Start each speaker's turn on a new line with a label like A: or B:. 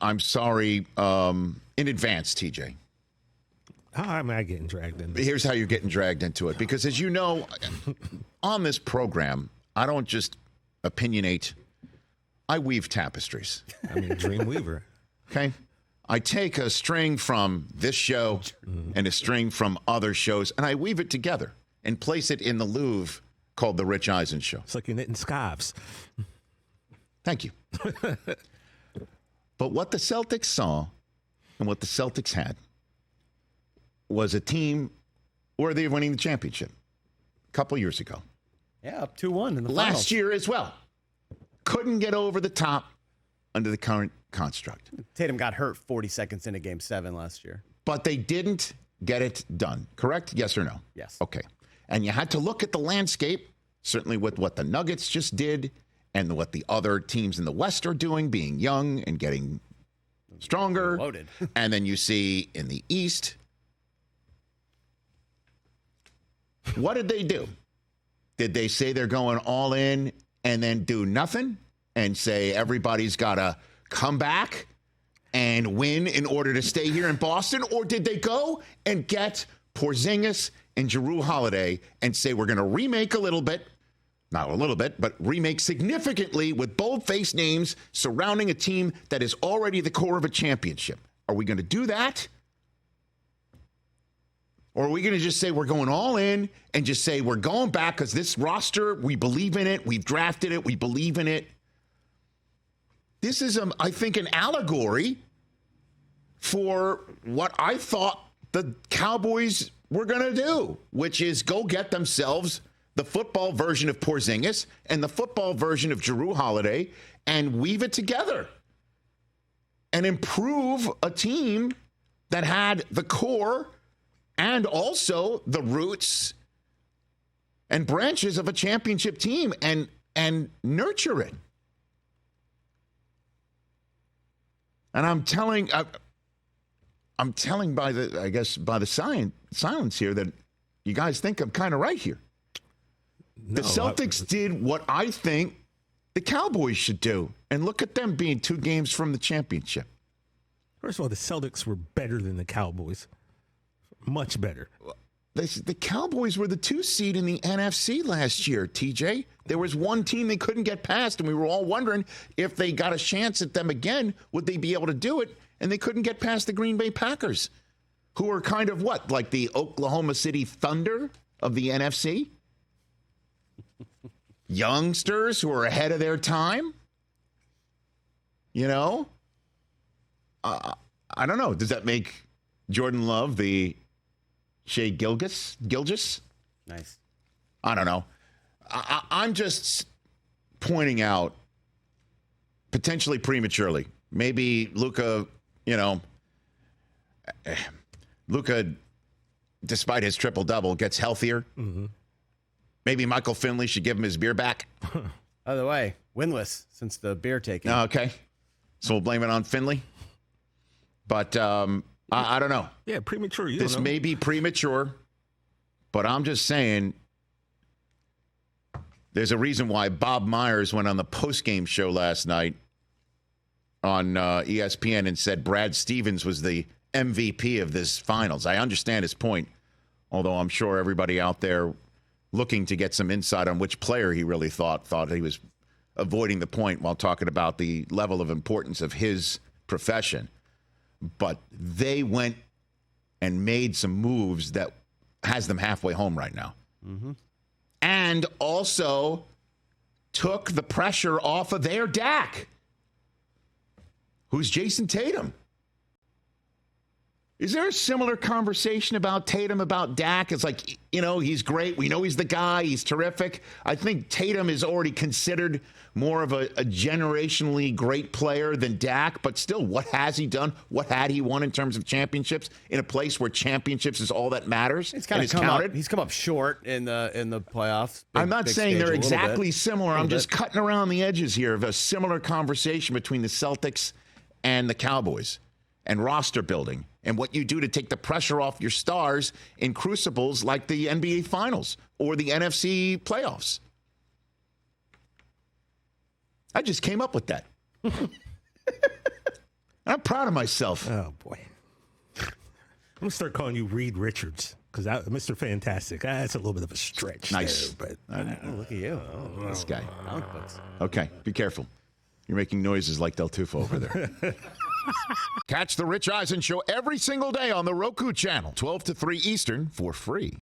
A: I'm sorry in advance, TJ.
B: How am I getting dragged into this?
A: Here's how you're getting dragged into it. Because as you know, on this program, I don't just opinionate. I weave tapestries.
B: I mean, Dreamweaver.
A: Okay? I take a string from this show and a string from other shows, and I weave it together and place it in the Louvre called the Rich Eisen Show.
B: It's like you're knitting scarves.
A: Thank you. But what the Celtics saw and what the Celtics had was a team worthy of winning the championship a couple years ago.
C: Yeah, up 2-1 in the
A: Last
C: finals.
A: year as well. Couldn't get over the top under the current construct.
C: Tatum got hurt 40 seconds into Game 7 last year.
A: But they didn't get it done, correct? Yes or no?
C: Yes.
A: Okay. And you had to look at the landscape, certainly with what the Nuggets just did and what the other teams in the West are doing, being young and getting stronger.
C: Loaded.
A: And then you see in the East, what did they do? Did they say they're going all in and then do nothing and say everybody's got to come back and win in order to stay here in Boston? Or did they go and get Porzingis and Jrue Holiday and say we're going to remake a little bit, not a little bit, but remake significantly with bold-faced names surrounding a team that is already the core of a championship? Are we going to do that? Or are we going to just say we're going all in and just say we're going back because this roster, we believe in it, we've drafted it, we believe in it? This is, I think, an allegory for what I thought the Cowboys were going to do, which is go get themselves the football version of Porzingis and the football version of Jrue Holiday and weave it together and improve a team that had the core and also the roots and branches of a championship team and nurture it. And I'm telling by the silence here that you guys think I'm kind of right here. The Celtics did what I think the Cowboys should do. And look at them being 2 games from the championship.
B: First of all, the Celtics were better than the Cowboys. Much better.
A: The Cowboys were the 2 seed in the NFC last year, TJ. There was one team they couldn't get past, and we were all wondering if they got a chance at them again, would they be able to do it? And they couldn't get past the Green Bay Packers, who are kind of what, like the Oklahoma City Thunder of the NFC? Youngsters who are ahead of their time? You know? I don't know. Does that make Jordan Love the Shea Gilgeous?
C: Nice.
A: I don't know. I'm just pointing out, potentially prematurely, maybe Luka, despite his triple-double, gets healthier. Mm-hmm. Maybe Michael Finley should give him his beer back.
C: By the way, winless since the beer taking.
A: Okay. So we'll blame it on Finley. But I don't know.
B: Yeah, premature.
A: This may be premature, but I'm just saying there's a reason why Bob Myers went on the postgame show last night on ESPN and said Brad Stevens was the MVP of this finals. I understand his point, although I'm sure everybody out there looking to get some insight on which player he really thought he was avoiding the point while talking about the level of importance of his profession. But they went and made some moves that has them halfway home right now. Mm-hmm. And also took the pressure off of their Dak, who's Jason Tatum. Is there a similar conversation about Tatum, about Dak? It's like, he's great. We know he's the guy. He's terrific. I think Tatum is already considered more of a generationally great player than Dak, but still, what has he done? What had he won in terms of championships in a place where championships is all that matters?
C: He's kind of counted. He's come up short in the playoffs.
A: I'm not saying they're exactly similar. I'm just cutting around the edges here of a similar conversation between the Celtics and the Cowboys and roster building and what you do to take the pressure off your stars in crucibles like the NBA Finals or the NFC playoffs. I just came up with that. I'm proud of myself.
B: Oh, boy. I'm going to start calling you Reed Richards because Mr. Fantastic. That's a little bit of a stretch.
A: Nice.
B: There, but
C: Oh, look at you.
A: This guy.
C: Comic books.
A: Okay, be careful. You're making noises like Del Tufo over there. Catch the Rich Eisen Show every single day on the Roku channel, 12 to 3 Eastern, for free.